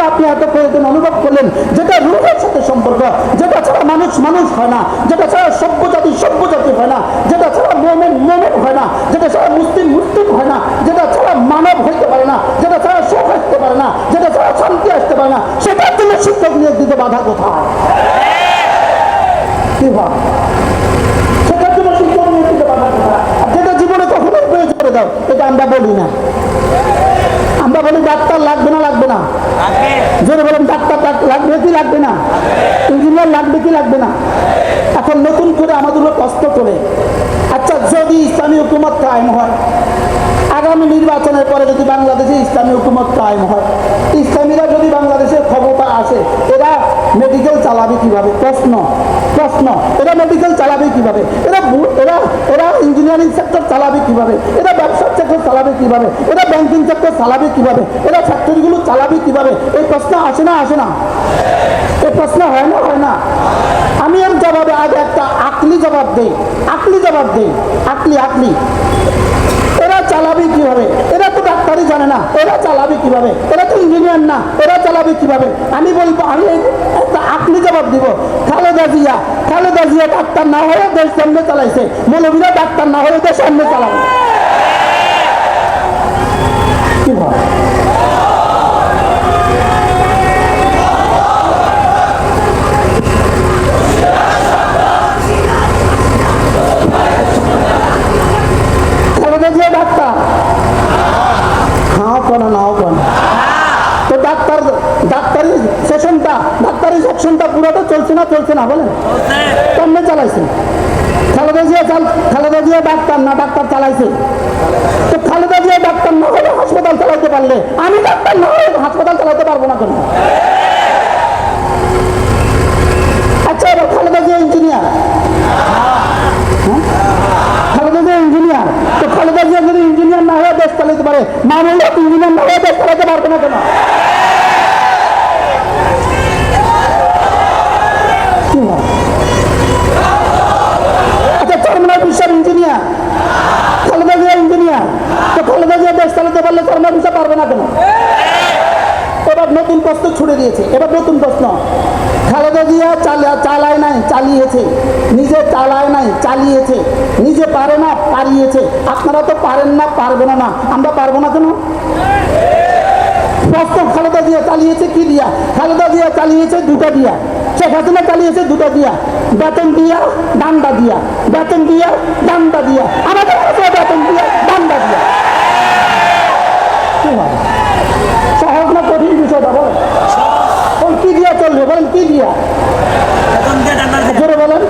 আপনি এত প্রয়োজন অনুভব করলেন, যেটা রূহের সাথে সম্পর্ক, যেটা ছাড়া মানুষ মানুষ হয় না, যেটা ছাড়া সভ্য জাতি হয় না, যেটা ছাড়া মোমেন হয় না, যেটা ছাড়া মুসলিম হয় না, যেটা ছাড়া মানব হইতে পারে না, যেটা ছাড়া সুখ আসতে পারে না, যেটা ছাড়া শান্তি আসতে পারে না, সেটার জন্য শিক্ষক নিয়োগ দিতে বাধা কোথায়? কি হয় সেটার জন্য শিক্ষক নিয়োগ দিতে বাধা কোথায়? যেটা জীবনে কখনোই প্রয়োজন করে দাও, এটা আমরা বলি না। আমরা বলি ডাক্তার লাগবে না, জোরে বলেন ডাক্তার লাগবে কি লাগবে না, ইঞ্জিনিয়ার লাগবে কি লাগবে না। এখন নতুন করে আমাদের প্রশ্ন করে, আচ্ছা যদি ইসলামী হুকুমত কায়েম হয়, আগামী নির্বাচনের পরে যদি বাংলাদেশে ইসলামী হুকুমত কায়েম হয়, ইসলামীরা যদি বাংলাদেশের ক্ষমতা আসে, এরা মেডিকেল চালাবে কিভাবে? প্রশ্ন এরা মেডিকেল চালাবে কিভাবে? এরা ইঞ্জিনিয়ারিং সেক্টর চালাবে কিভাবে? এরা ব্যবসার সেক্টর চালাবে কিভাবে? এরা ব্যাংকিং সেক্টর চালাবে কিভাবে? এরা ফ্যাক্টরিগুলো চালাবে কিভাবে? এই প্রশ্ন আসে না? এই প্রশ্ন হয় না? আমি এর জবাবে আগে একটা আকলি জবাব দেই। এরা চালাবে কিভাবে? এরা তো ডাক্তারই জানে না, এরা চালাবে কিভাবে? এরা তো ইঞ্জিনিয়ার না, এরা চালাবে কিভাবে? আমি বলবো, আমি একটা আকলি জবাব দিব। খালেদা জিয়া ডাক্তার না হয়ে দেশ সামনে চালাইছে, মৌলবীরা ডাক্তার না হয়ে দেশ সামনে চালাবে। কি হয়? ডাক্তার হাও কেন নাও কেন, তো ডাক্তারি সেকশনটা পুরোটা চলছে না বলেন? কেমনে চালাইছে? খালেদা জিয়া ডাক্তার না, ডাক্তার চালাইছে। তো খালেদা জিয়া ডাক্তার না হলে হাসপাতাল চালাতে পারলে, আমি ডাক্তার না হলে হাসপাতাল চালাতে পারবো না কেন? আচ্ছা এবার খালেদা জিয়া ইঞ্জিনিয়ার, তো খালেদা জিয়া যদি ইঞ্জিনিয়ার না হয়ে দেশ চালাতে পারে, মামুল্লাহ ইঞ্জিনিয়ার না হয়ে দেশ চালাতে পারবে না কেন? আচ্ছা চরমনাই বিশ্বের ইঞ্জিনিয়ার, খালেদা জিয়া ইঞ্জিনিয়ার, তো খালেদা জিয়া দেশ চালাতে পারলে চরমনাই বিশ্ব পারবে না কেন? এবার নতুন প্রশ্ন ছুড়ে দিয়েছে। খালেদা জিয়া চালায় নাই, চালিয়েছে। নিজে চালায় নাই, চালিয়েছে। নিজে পারে না, পারিয়েছে। আপনারা তো পারেন না, পারবেন না, আমরা পারবো না কেন? প্রশ্ন, খালেদা জিয়া চালিয়েছে কি দিয়া? খালেদা জিয়া চালিয়েছে দুটা দিয়া, শেখ হাসিনা চালিয়েছে দুটা দিয়া, বেতন দিয়া, ডান্ডা দিয়া, বেতন দিয়া, ডান্ডা দিয়া, আমাদের বেতন দিয়া, ডান্ডা দিয়া। কি হয়? সহজ না কঠিন বিষয়টা বলেন? কি দিয়া চলবে বলেন? কি দিয়া? জোরে বলেন।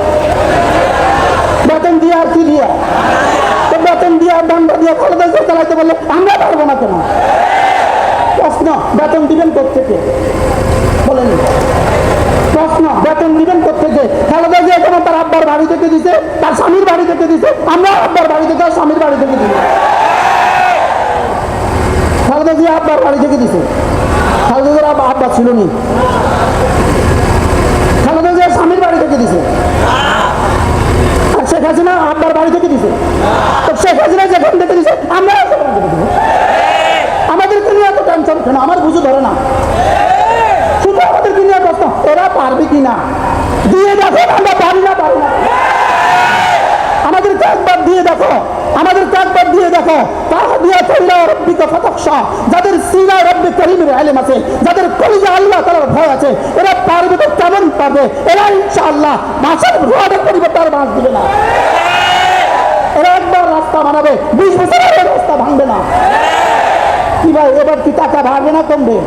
বেতন দিয়া আর কি দিয়া? তো বেতন দিয়া, ডান্ডা দিয়া খালেদা জিয়া চালাইতে বললে আমরা পারবো না কেন? প্রশ্ন, বেতন দিবেন কোত্থেকে বলেন? প্রশ্ন, বেতন দিবেন কোত্থেকে? খালেদা জিয়া কেন তার আব্বার বাড়ি থেকে দিছে, তার স্বামীর বাড়ি থেকে দিছে, আমরা আব্বার বাড়ি থেকে আর স্বামীর বাড়ি থেকে দিছি। খালেদা জিয়া আব্বার বাড়ি থেকে দিছে, খালেদা জিয়ার আব্বা ছিল নি, খালেদা জিয়া স্বামীর বাড়ি থেকে দিছে, আর শেখ হাসিনা আব্বার বাড়ি থেকে দিছে। তো শেখ হাসিনা যেখান থেকে দিছে আমরা সেখান থেকে দিব। আমাদেরকে নিয়ে এত টেনশন কেন? আমার বুঝে ধরে না, শুধু আমাদেরকে নিয়ে প্রশ্ন, এরা পারবে কিনা দিয়ে দেখো। আমরা পারি না। আমাদেরকে একবার দিয়ে দেখো, যাদের সিনায় রব্বে করিমের ইলম আছে, যাদের কলিজা আল্লাহ তাআলার ভয় আছে, এরা পারবে তো কেমন পারবে? এরা ইনশাআল্লাহ মাসের রোডের পরিবর্তে আর বাঁশ দিবে না। এরা একবার রাস্তা বানাবে, 20 বছরের রাস্তা ভাঙবে না। কি ভাই, এবার কি টাকা বাড়বে না কমবে?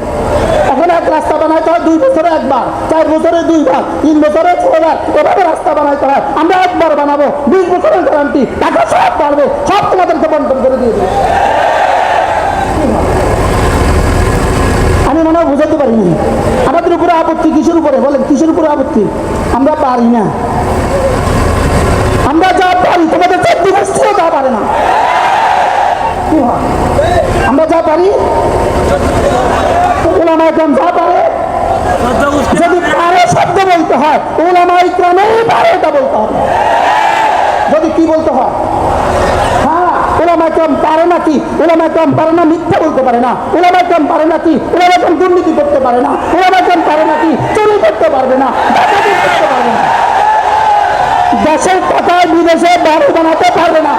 এখন এক রাস্তা বানাইতে হয় 2 বছরে একবার, 4 বছরে 2 বার, 3 বছরে 6 বার, এভাবে রাস্তা বানাইতে হয়। আমরা একবার বানাবো, 20 বছরের গ্যারান্টি, টাকা সব বাড়বে, সব তোমাদেরকে বন্টন করে দিয়ে দেবে। আমি মনে হয় বুঝাতে পারিনি। আমাদের উপরে আপত্তি কিসের উপরে বলেন? কিসের উপরে আপত্তি? আমরা পারি না। আমরা যা পারি তোমাদের 14 গোষ্ঠীও তা পারে না। কি হয়? আমরা যা পারি, উলামায়ে কেরাম যা পারে, যদি পারে শব্দ বলতে হয়, উলামায়ে কেরামই পারে এটা বলতে হবে। যদি কি বলতে হয়? হ্যাঁ, ওলামায়ে কেরাম পারে নাকি? ওলামায়ে কেরাম পারে না মিথ্যা বলতে পারে না? ওলামায়ে কেরাম পারে নাকি? ওলামায়ে কেরাম দুর্নীতি করতে পারে না? ওলামায়ে কেরাম পারে নাকি চুরি করতে পারবে না, ডাকাতি করতে পারবে না? দেশের টাকায় বিদেশে বাড়ি বানাতে পারবে না,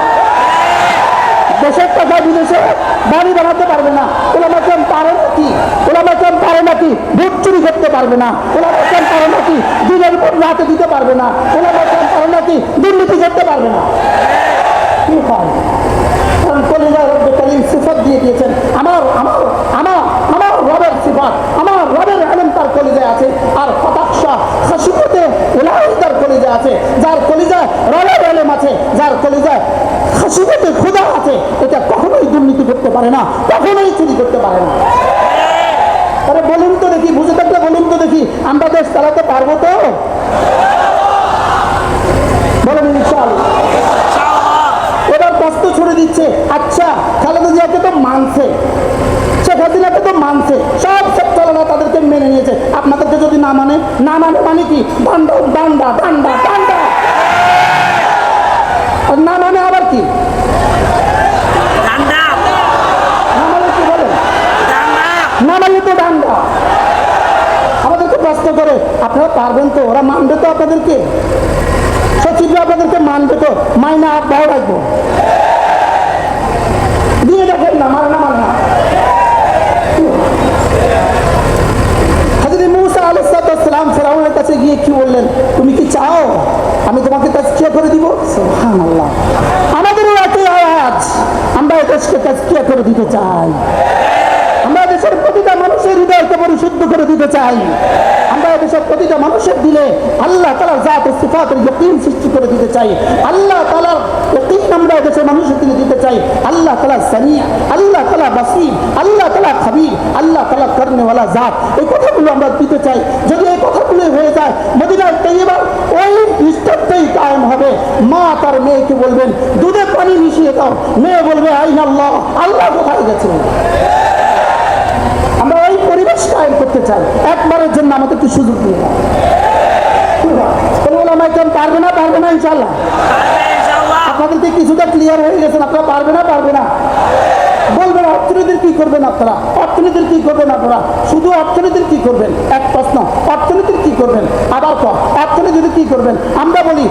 দেশের টাকায় বিদেশে বাড়ি বানাতে পারবে না। ওলামায়ে কেরাম পারে নাকি? ওলামায়ে কেরাম পারে নাকি ভোট চুরি করতে পারবে না? ওলামায়ে কেরাম পারে নাকি দিনের উপর রাতে দিতে পারবে না? ওলামায়ে কেরাম পারে নাকি দুর্নীতি করতে পারবে না? কি হয়? কারণ কলিজা রব্বে কারীম সিফাত দিয়ে দিয়েছেন। আমার আমার আমার আমার রবের সিফাত, আমার রবের ইলম তার কলিজায় আছে। আর কটাক্ষা খাশিয়তে ইলাহি তার কলিজায় আছে। যার কলিজায় রবের ইলম আছে, যার কলিজায় খাশিয়তে খোদা আছে, এটা কখনোই দুর্নীতি করতে পারে না, কখনোই চুরি করতে পারে না। আরে বলুন তো দেখি, বুঝে থাকলে বলুন তো দেখি, আমরা দেশ চালাতে পারবো তো? বলেন ইনশাআল্লাহ। এবার কষ্ট ছুড়ে দিচ্ছে। আচ্ছা, খালেদা জিয়াকে তো মানছে, শেখ হাসিনাকে তো মানছে, সব চালানা তাদেরকে মেনে নিয়েছে। আপনাদেরকে যদি না মানে, না মানে মানে কি? ডান্ডা ডান্ডা ডান্ডা ডান্ডা। আর না মানে আবার কি? না মানে কি বলেন? না মানে তো ডান্ডা। আমাদেরকে প্রশ্ন করে, আপনারা পারবেন তো? ওরা মানবে তো আপনাদেরকে? সচিবরা আপনাদেরকে মানবে তো? মাইনা আব্বাও রাখবো দিয়ে দেখেন না, মানে না মানে না। হযরত মূসা আলাইহিস সালাম ফেরাউনের কাছে গিয়ে কি বললেন? তুমি কি চাও আমি তোমাকে তাজকিয়া করে দিব? সুবহানাল্লাহ। আমাদেরও একই আওয়াজ, আমরা দেশকে তাজকিয়া করে দিতে চাই। আমরা দেশের প্রতিটা মানুষের হৃদয়কে পরিশুদ্ধ করে দিতে চাই। আমরা দেশের প্রতিটা মানুষের দিলে আল্লাহ তাআলার জাত ও সিফাতের ইয়াকিন সৃষ্টি করে দিতে চাই। আল্লাহ তাআলার ইয়াকিন আমরা দেশের মানুষের দিলে দিতে চাই। আল্লাহ তাআলা সামিয়া, আল্লাহ তাআলা বাসীর, আল্লাহ তাআলা খাবীর, আল্লাহ তাআলা করনেওয়ালা জাত, এই কথাগুলো আমরা দিতে চাই। যদি এই কথাগুলো হয়ে যায়, মদিনার তৈয়্যিবার ওই দৃষ্টান্তই কায়েম হবে। মা তার মেয়েকে বলবেন দুধে পানি মিশিয়ে দাও, মেয়ে বলবে আইন আল্লাহ, আল্লাহ কোথায় গেছেন? আমরা ওই পরিবেশ কায়েম করতে চাই। একবারের জন্য আমাদের কি সুযোগ দিয়ে দাও। ওলামায়ে কেরাম পারবে না? পারবে না ইনশাআল্লাহ। আপনাদেরকে কিছুটা ক্লিয়ার হয়ে গেছেন, আপনারা পারবে না? পারবে না বলবেন। অর্থনীতির কি করবেন আপনারা? অর্থনীতির কি করবেন আপনারা? শুধু অর্থনীতির কি করবেন? এক প্রশ্ন, অর্থনীতির কি করবেন? আবার অর্থনীতির কি করবেন? আমরা বলি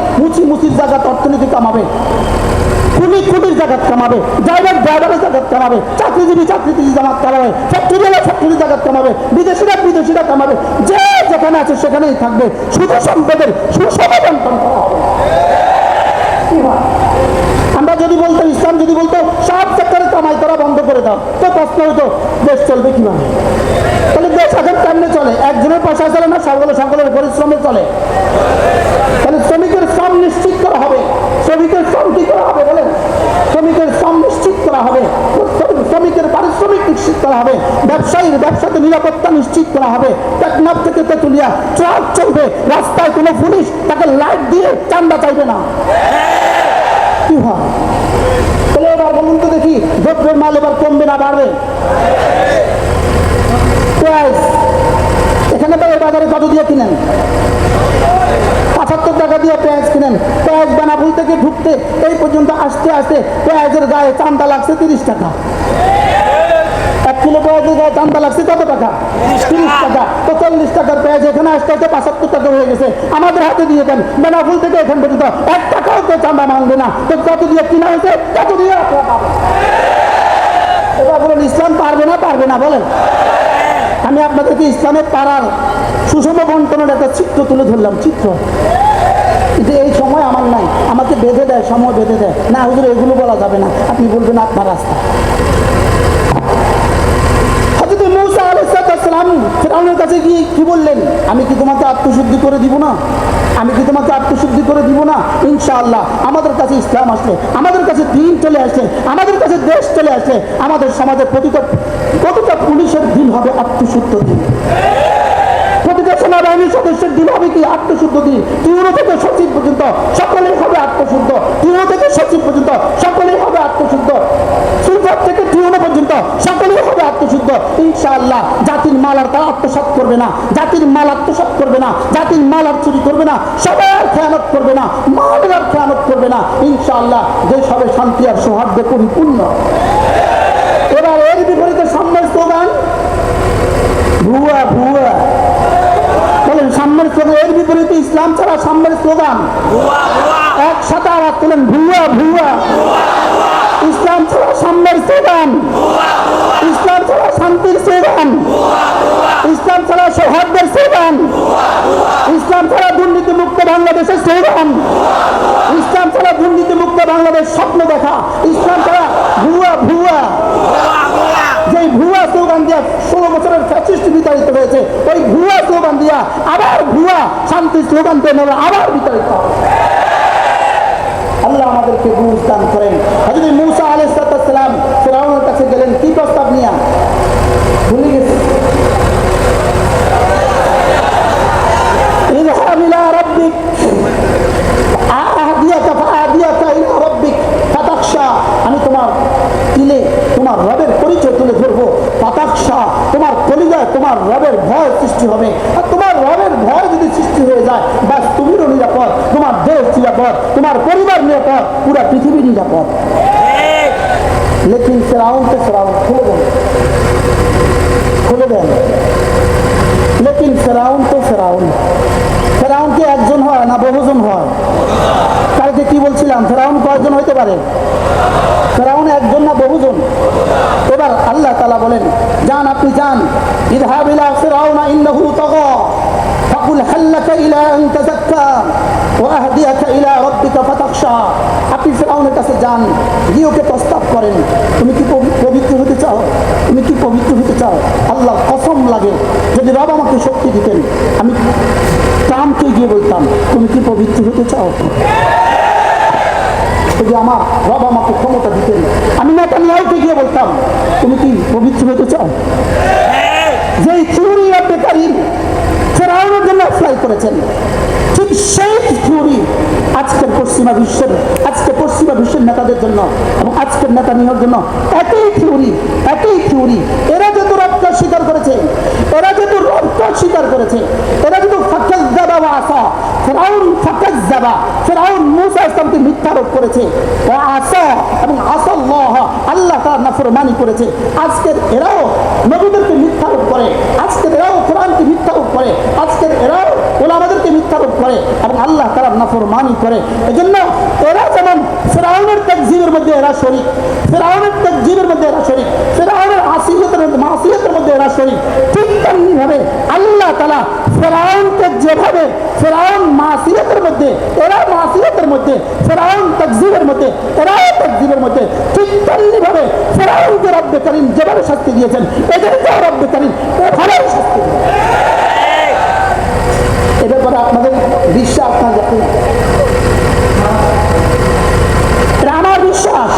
মুচির জায়গা অর্থনীতি কামাবে, কুটির জায়গা কামাবে, ড্রাইভারের জায়গা কামাবে, চাকরিজীবী জামাত কামাবে, ফ্যাক্টরি জায়গা কামাবে, বিদেশিরা কামাবে, যে যেখানে আছে সেখানেই থাকবে। শুধু সম্পদের সুসমাধান করা হবে। আমরা যদি বলতো, ইসলাম যদি বলতো সব সেক্টরে কামাই করা বন্ধ করে দাও, তো প্রশ্ন হতো দেশ চলবে কিভাবে? তাহলে দেশ এখন কেমনে চলে? একজনের পয়সা চলে না, সকলের পরিশ্রমে চলে। তাহলে শ্রমিকের শ্রম নিশ্চিত করা হবে। শ্রমিকের শ্রম কি করা হবে বলেন? শ্রমিকের শ্রম নিশ্চিত করা হবে, শ্রমিকের পারিশ্রমিক নিশ্চিত করা হবে, ব্যবসায়ীর ব্যবসাতে নিরাপত্তা নিশ্চিত করা হবে। টেকনাফ থেকে তেতুলিয়া ট্রাক চলবে, রাস্তায় কোনো পুলিশ তাকে লাইট দিয়ে চান্দা চাইবে না। কি হয়? তাহলে এবার বলুন তো দেখি, দ্রব্যের মাল এবার কমবে না বাড়বে? পেঁয়াজ এখানে তো এই বাজারে কত দিয়ে কিনেন? ৭৫ টাকা দিয়ে পেঁয়াজ কিনেন। পেঁয়াজ বেনাপোল থেকে ঢুকতে এই পর্যন্ত আসতে আসতে পেঁয়াজের গায়ে চান্দা লাগছে 30 টাকা। 1 কিলো পেঁয়াজের গায়ে চান্দা লাগছে কত টাকা? 30 টাকা। তো 40 টাকার পেঁয়াজ এখানে আসতে আসতে 75 টাকা হয়ে গেছে। আমাদের হাতে দিয়ে দেন, বেনাপোল থেকে এখান পর্যন্ত 1 টাকাও তো চান্দা মানবে না। তো কত দিয়ে কিনা হয়েছে, কত দিয়ে আপনারা পাবেন? এবার বলেন ইসলাম পারবে না? পারবে না বলেন? আমি আপনাদেরকে ইসলামের পাড়ার সুষম বন্টনের একটা চিত্র তুলে ধরলাম। চিত্র কিন্তু এই সময় আমার নাই, আমাকে বেঁধে দেয়, সময় বেঁধে দেয় না। হুজুর এগুলো বলা যাবে না, আপনি বলবেন আপনার রাস্তা। হযরত মূসা আলাইহিস সালাম ফিরআউনের কাছে গিয়ে কি বললেন? আমি কি তোমাকে আত্মশুদ্ধি করে দিব না? আমি কি তোমাকে আত্মশুদ্ধি করে দিব না? ইনশাআল্লাহ আমাদের কাছে ইসলাম আসলে, আমাদের কাছে দিন চলে আসলে, আমাদের কাছে দেশ চলে আসলে, আমাদের সমাজের প্রতিটা পুলিশের দিন হবে আত্মশুদ্ধ দিন, প্রতিটা সেনাবাহিনীর ফ্যামিলির সদস্যের দিন হবে কি আত্মশুদ্ধ দিন। টিউনো থেকে সচিব পর্যন্ত সকলেই হবে আত্মশুদ্ধ। টিউনো থেকে সচিব পর্যন্ত সকলেই হবে আত্মশুদ্ধ। সুলফাত থেকে টিউনো পর্যন্ত সকলেই হবে আত্মশুদ্ধ ইনশাআল্লাহ। জাতির মাল আর তারা আত্মসাৎ করবে না, জাতির মাল আত্মসাৎ করবে না, জাতির মাল আর চুরি করবে না, সবার খেয়ানত করবে না, মালের আর খেয়ানত করবে না ইনশাআল্লাহ। দেশ হবে শান্তি আর সৌহার্দ্যে পরিপূর্ণ। এবার এর বিপরীতে সামনের স্লোগান ভুয়া ভুয়া। বলেন সামনের স্লোগান। এর বিপরীতে ইসলাম ছাড়া সামনের স্লোগান একসাথে আওয়াজ তোলেন ভুয়া ভুয়া। ইসলাম ছাড়া সামনের স্লোগান, ইসলাম ছাড়া শান্তির স্লোগান, ইসলাম ছাড়া সৌহার্দ্যের স্লোগান, ইসলাম ছাড়া দুর্নীতি মুক্ত বাংলাদেশের স্লোগান, ইসলাম ছাড়া দুর্নীতি মুক্ত বাংলাদেশ স্বপ্ন দেখা, ইসলাম ছাড়া ভুয়া ভুয়া। যে ভুয়া স্লোগান দিয়া 16 বছরের ফ্যাসিস্ট বিতাড়িত হয়েছে, ওই ভুয়া স্লোগান দিয়া আবার ভুয়া শান্তি স্লোগান পেয়ে আবার বিতাড়িত হবে। আল্লাহ আমাদেরকে বুঝ দান করেন। হযরত মূসা আলাইহিস সালাম ফিরআউনের কাছে গেলেন কি প্রস্তাব নিয়ে ভুলে গেছে। ইযহাব ইলা রাব্বিক আহদিয়াকা ইলা রাব্বিক ফাতাখশা। আমি তোমার দিলে তোমার রবের পরিচয় তুলে ধরবো। ফাতাখশা, তোমার কলিজায় তোমার রবের ভয় সৃষ্টি হবে। আর তোমার রবের ভয় যদি সৃষ্টি হয়ে যায়, বাস তুমিও নিরাপদ, তোমার দেশ নিরাপদ, তোমার পরিবার নিরাপদ, পুরা পৃথিবী নিরাপদ। লেকিন ফেরাউন তো ফেরাউন খুলে দেন। লেকিন ফেরাউন তো ফেরাউন। ফেরাউন কি একজন হয় না বহুজন হয়? কালকে কি বলছিলাম, ফেরাউন কয়জন হইতে পারে? ফেরাউন একজন না বহুজন? এবার আল্লাহ তাআলা বলেন যান, আপনি যান। ইযহাব ইলা ফিরআউনা ইন্নাহু তাগা ফাকুল হাল লাকা ইলা আন তাযাক্কা ওয়া আহদিয়াকা ইলা রাব্বিকা ফাতাখশা। আপনি ফিরআউনের কাছে যান, গিয়ে ওকে প্রস্তাব করেন, তুমি কি পবিত্র হতে চাও? তুমি কি পবিত্র হতে চাও? আল্লাহ কসম লাগে, যদি রব আমাকে শক্তি দিতেন আমি ট্রাম্পকে গিয়ে বলতাম তুমি কি পবিত্র হতে চাও? যদি আমার রব আমাকে ক্ষমতা দিতেন আমি নেতানিয়াহুকে গিয়ে বলতাম তুমি কি পবিত্র হতে চাও? যেই থিওরি আপনি কারিম ফেরাউনের জন্য অ্যাপ্লাই করেছেন, ঠিক সেই থিওরি আজকের পশ্চিমা বিশ্বের নেতাদের জন্য এবং আজকের নেতানিয়াহুর জন্য একই থিওরি। এরা যেহেতু রবকে স্বীকার করেছে, এরা যেহেতু ফাকাজ্জাবা ওয়া আসা, ফেরাউন মূসা ইসলামকে মিথ্যারোপ করেছে, ওয়া আসা এবং আসাল্লাহ, আল্লাহ তাআলার নাফরমানি করেছে। আজকের এরাও নবীদেরকে মিথ্যারোপ করে, আজকের এরাও কোরআনকে মিথ্যারোপ করে, আজকের এরাও ওলামাদেরকে মিথ্যারোপ করে এবং আল্লাহ তাআলার নাফরমানি করে। এজন্য এরা যেমন ফেরাউনের তাকযীবের মধ্যে এরা শরীক, ফেরাউনের মাসিয়তের মধ্যে এরা শরীক, ঠিক তেমনি ভাবে আল্লাহ তাআলা ফেরাউনকে যেভাবে ফেরাউন মাসিয়তের মধ্যে, এরা মাসিয়তের মধ্যে, ফেরাউন তাকযীবের মধ্যে, এরাও তাকযীবের মধ্যে, ঠিক তেমনি ভাবে ফেরাউনকে রব্বে কারীম যেভাবে শাস্তি দিয়েছেন এদেরকেও রব্বে কারীম এভাবেই শাস্তি দিয়েছেন। এ ব্যাপারে আপনাদের বিশ্বাস না? এটা আমার বিশ্বাস।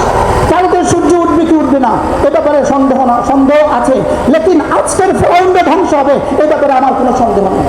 কালকে সূর্য উঠবে কি উঠবে না এ ব্যাপারে সন্দেহ আছে, লেকিন আজকের ফেরাউনকে ধ্বংস হবে এ ব্যাপারে আমার কোনো সন্দেহ নেই।